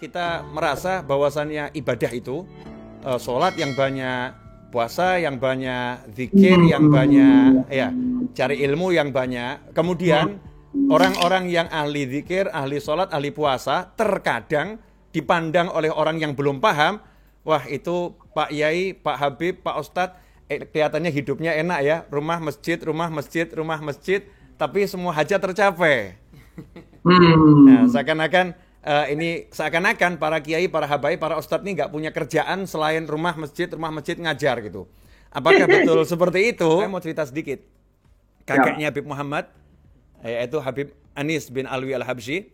kita merasa bahwasannya ibadah itu sholat yang banyak, puasa yang banyak, zikir yang banyak, ya, cari ilmu yang banyak. Kemudian orang-orang yang ahli zikir, ahli sholat, ahli puasa terkadang dipandang oleh orang yang belum paham, wah itu Pak Yai, Pak Habib, Pak Ustadz, kelihatannya hidupnya enak ya, rumah masjid, rumah masjid, rumah masjid, tapi semua hajat tercapai. Nah, seakan-akan para kiai, para habaib, para ustadz ini nggak punya kerjaan selain rumah masjid ngajar gitu. Apakah betul seperti itu? Saya mau cerita sedikit. Kakeknya Habib Muhammad, yaitu Habib Anis bin Alwi Al-Habsyi.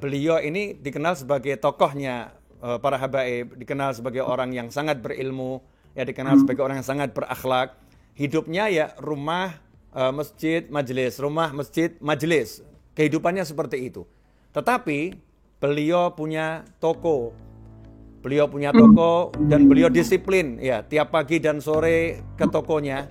Beliau ini dikenal sebagai tokohnya para habaib, dikenal sebagai orang yang sangat berilmu, ya, dikenal sebagai orang yang sangat berakhlak. Hidupnya ya rumah, masjid, majelis, rumah, masjid, majelis. Kehidupannya seperti itu. Tetapi beliau punya toko. Beliau punya toko dan beliau disiplin, ya, tiap pagi dan sore ke tokonya.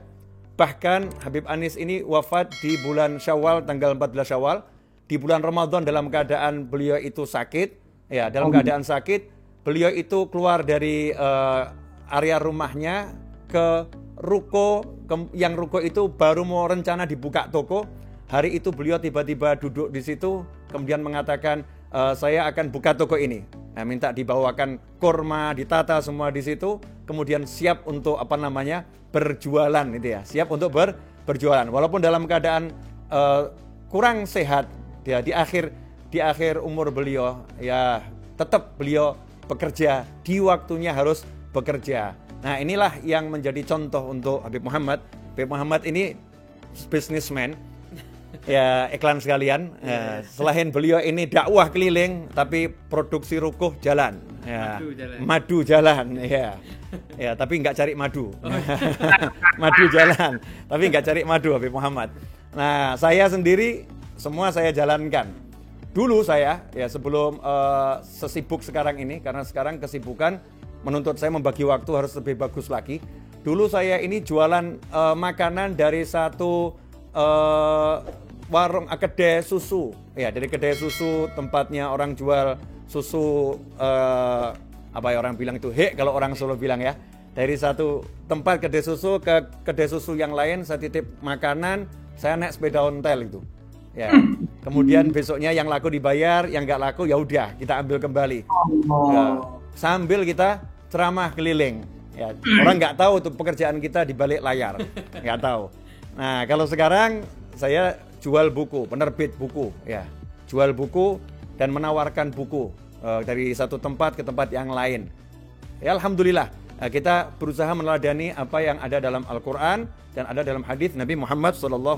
Bahkan Habib Anis ini wafat di bulan Syawal, tanggal 14 Syawal. Di bulan Ramadan dalam keadaan beliau itu sakit, ya, dalam keadaan sakit, beliau itu keluar dari area rumahnya ke ruko, yang ruko itu baru mau rencana dibuka toko. Hari itu beliau tiba-tiba duduk di situ, kemudian mengatakan, saya akan buka toko ini. Nah, minta dibawakan kurma, ditata semua di situ, kemudian siap untuk berjualan, gitu ya, siap untuk berjualan. Walaupun dalam keadaan kurang sehat. Ya, di akhir umur beliau, ya, tetap beliau bekerja, di waktunya harus bekerja. Nah, inilah yang menjadi contoh untuk Habib Muhammad. Habib Muhammad ini businessman, ya, iklan sekalian. Ya, selain beliau ini dakwah keliling, tapi produksi rukuh jalan. Ya, madu jalan, ya. Ya, tapi nggak cari madu. Madu jalan, tapi nggak cari madu Habib Muhammad. Nah, saya sendiri semua saya jalankan. Dulu saya, ya, sebelum sesibuk sekarang ini, karena sekarang kesibukan menuntut saya membagi waktu harus lebih bagus lagi. Dulu saya ini jualan makanan dari satu warung kedai susu, ya, dari kedai susu, tempatnya orang jual susu, orang bilang itu kalau orang Solo bilang, ya, dari satu tempat kedai susu ke kedai susu yang lain, saya titip makanan, saya naik sepeda ontel itu. Ya, kemudian besoknya yang laku dibayar, yang nggak laku ya udah kita ambil kembali. Ya, sambil kita ceramah keliling. Ya, orang nggak tahu tuh pekerjaan kita di balik layar, nggak tahu. Nah, kalau sekarang saya jual buku, penerbit buku, ya, jual buku dan menawarkan buku dari satu tempat ke tempat yang lain. Ya, alhamdulillah, kita berusaha meneladani apa yang ada dalam Al-Quran dan ada dalam hadis Nabi Muhammad SAW.